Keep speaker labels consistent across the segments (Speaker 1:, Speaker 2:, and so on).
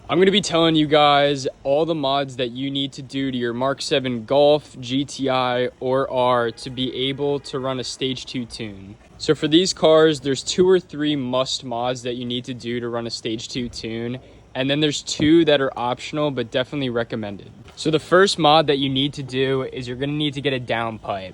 Speaker 1: I'm going to be telling you guys all the mods that you need to do to your Mk7 Golf, GTI, or R to be able to run a Stage 2 tune. So for these cars, there's 2 or 3 must mods that you need to do to run a Stage 2 tune. And then there's 2 that are optional, but definitely recommended. So the first mod that you need to do is you're going to need to get a downpipe.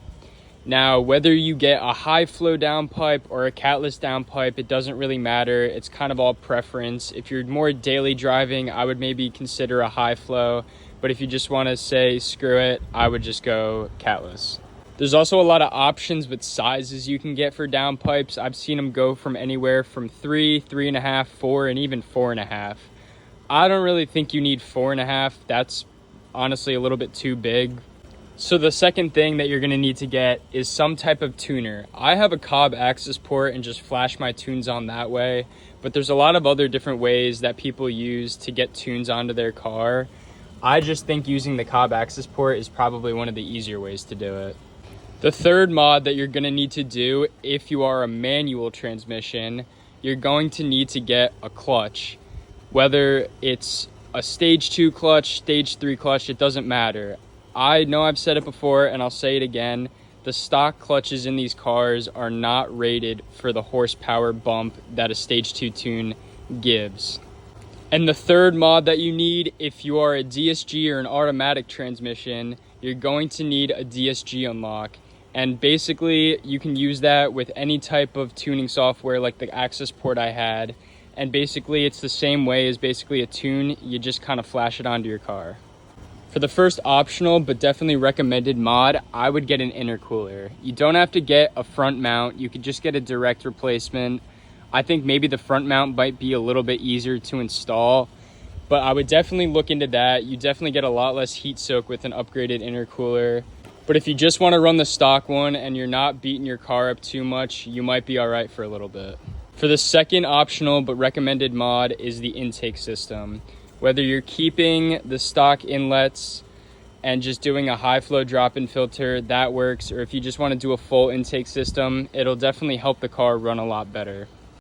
Speaker 1: Now, whether you get a high flow downpipe or a catless downpipe, it doesn't really matter. It's kind of all preference. If you're more daily driving, I would maybe consider a high flow. But if you just want to say, screw it, I would just go catless. There's also a lot of options with sizes you can get for downpipes. I've seen them go from anywhere from 3, 3.5, 4, and even 4.5. I don't really think you need 4.5. That's honestly a little bit too big. So the second thing that you're going to need to get is some type of tuner. I have a Cobb access port and just flash my tunes on that way, but there's a lot of other different ways that people use to get tunes onto their car. I just think using the Cobb access port is probably one of the easier ways to do it. The third mod that you're going to need to do if you are a manual transmission, you're going to need to get a clutch. Whether it's a Stage 2 clutch, Stage 3 clutch, it doesn't matter. I know I've said it before and I'll say it again. The stock clutches in these cars are not rated for the horsepower bump that a Stage 2 tune gives. And the third mod that you need, if you are a DSG or an automatic transmission, you're going to need a DSG Unlock. And basically, you can use that with any type of tuning software like the access port I had. And basically, it's the same way as basically a tune. You just kind of flash it onto your car. For the first optional but definitely recommended mod, I would get an intercooler. You don't have to get a front mount. You could just get a direct replacement. I think maybe the front mount might be a little bit easier to install, but I would definitely look into that. You definitely get a lot less heat soak with an upgraded intercooler. But if you just want to run the stock one and you're not beating your car up too much, you might be all right for a little bit. For the second optional but recommended mod is the intake system. Whether you're keeping the stock inlets and just doing a high flow drop-in filter, that works. Or if you just want to do a full intake system, it'll definitely help the car run a lot better.